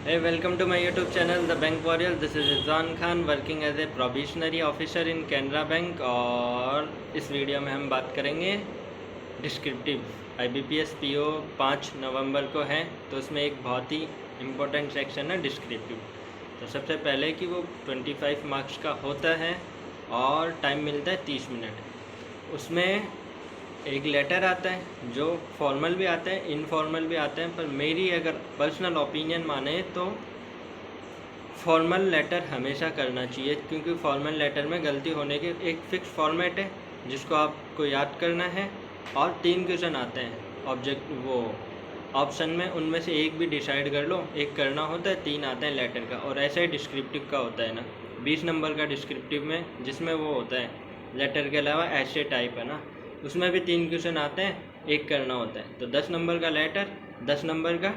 Hey, welcome to my YouTube channel, The Bank Warrior. This is Rizwan Khan, working as a probationary officer in Canara bank. और इस video में हम बात करेंगे descriptive IBPS PO 5 नवंबर को है, तो उसमें एक बहुत ही इम्पोर्टेंट सेक्शन है डिस्क्रिप्टिव। तो सबसे पहले कि वो 25 मार्क्स का होता है और टाइम मिलता है 30 मिनट। उसमें एक लेटर आता है जो फॉर्मल भी आता है, इनफॉर्मल भी आता है, पर मेरी अगर पर्सनल ओपिनियन माने तो फॉर्मल लेटर हमेशा करना चाहिए, क्योंकि फॉर्मल लेटर में गलती होने के एक फ़िक्स फॉर्मेट है जिसको आपको याद करना है और 3 क्वेश्चन आते हैं ऑब्जेक्ट वो ऑप्शन में, उनमें से एक भी डिसाइड कर लो, एक करना होता है, 3 आते हैं लेटर का। और ऐसा ही डिस्क्रिप्टिव का होता है ना, 20 नंबर का डिस्क्रिप्टिव में, जिसमें वो होता है लेटर के अलावा ऐसे टाइप है ना, उसमें भी 3 क्वेश्चन आते हैं, एक करना होता है। तो 10 नंबर का लेटर, 10 नंबर का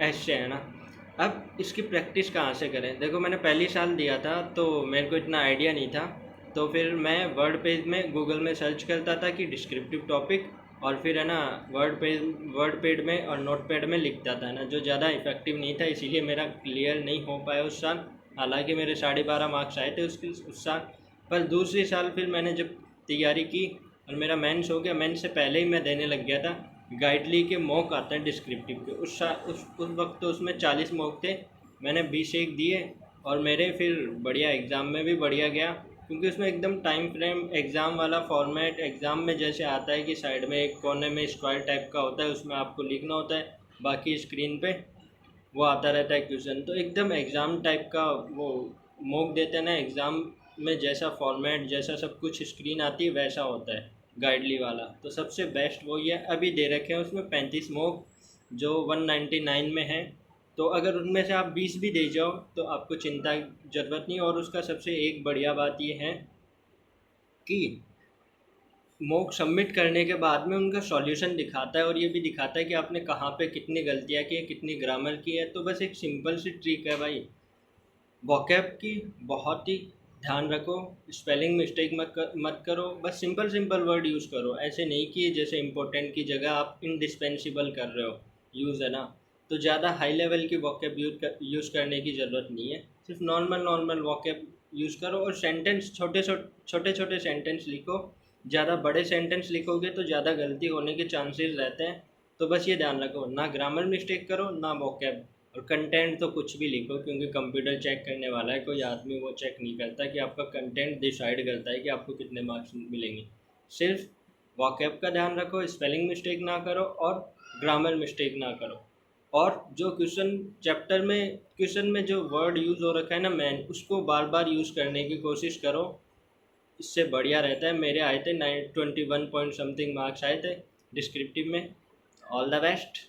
ऐसे है ना। अब इसकी प्रैक्टिस कहाँ से करें? देखो, मैंने पहली साल दिया था तो मेरे को इतना आइडिया नहीं था, तो फिर मैं वर्ड पेज में गूगल में सर्च करता था कि डिस्क्रिप्टिव टॉपिक, और फिर है ना वर्ड पेड में और नोट पैड में लिखता था ना, जो ज़्यादा इफेक्टिव नहीं था, इसीलिए मेरा क्लियर नहीं हो पाया उस साल। हालांकि मेरे 12.5 मार्क्स आए थे उस साल। पर दूसरी साल फिर मैंने जब तैयारी की और मेरा मेंस हो गया, मेंस से पहले ही मैं देने लग गया था। गाइडली के मॉक आते हैं डिस्क्रिप्टिव के, उस वक्त तो उसमें 40 मॉक थे, मैंने 20 दिए और मेरे फिर बढ़िया एग्ज़ाम में भी बढ़िया गया, क्योंकि उसमें एकदम टाइम फ्रेम एग्ज़ाम वाला फॉर्मेट, एग्ज़ाम में जैसे आता है कि साइड में एक कोने में स्क्वायर टाइप का होता है, उसमें आपको लिखना होता है, बाकी स्क्रीन पे वो आता रहता है क्वेश्चन। तो एकदम एग्ज़ाम टाइप का वो मॉक देते हैं ना, एग्ज़ाम में जैसा फॉर्मेट, जैसा सब कुछ स्क्रीन आती है वैसा होता है गाइडली वाला। तो सबसे बेस्ट वही है। अभी दे रखे हैं उसमें 35 मॉक जो 199 में है, तो अगर उनमें से आप 20 भी दे जाओ तो आपको चिंता की ज़रूरत नहीं। और उसका सबसे एक बढ़िया बात ये है कि मॉक सबमिट करने के बाद में उनका सॉल्यूशन दिखाता है, और ये भी दिखाता है कि आपने कहाँ पे कितनी गलतियाँ की है, कितनी ग्रामर की है। तो बस एक सिंपल सी ट्रिक है भाई, वोकैब की बहुत ही ध्यान रखो, स्पेलिंग मिस्टेक मत करो, बस सिंपल सिंपल वर्ड यूज़ करो। ऐसे नहीं कि जैसे इम्पोर्टेंट की जगह आप इंडिस्पेंसिबल कर रहे हो यूज़, है ना। तो ज़्यादा हाई लेवल की वोकैब यूज़ करने की ज़रूरत नहीं है, सिर्फ नॉर्मल नॉर्मल वोकैब यूज़ करो। और सेंटेंस छोटे छोटे सेंटेंस लिखो। ज़्यादा बड़े सेंटेंस लिखोगे तो ज़्यादा गलती होने के चांसेस रहते हैं। तो बस ये ध्यान रखो, ना ग्रामर मिस्टेक करो ना वोकैब। और कंटेंट तो कुछ भी लिखो, क्योंकि कंप्यूटर चेक करने वाला है, कोई आदमी वो चेक नहीं करता कि आपका कंटेंट डिसाइड करता है कि आपको कितने मार्क्स मिलेंगे। सिर्फ वोकैब का ध्यान रखो, स्पेलिंग मिस्टेक ना करो और ग्रामर मिस्टेक ना करो। और जो क्वेश्चन में जो वर्ड यूज़ हो रखा है ना मैन, उसको बार बार यूज़ करने की कोशिश करो, इससे बढ़िया रहता है। मेरे आए थे 21 पॉइंट समथिंग मार्क्स आए थे डिस्क्रिप्टिव में। All the best.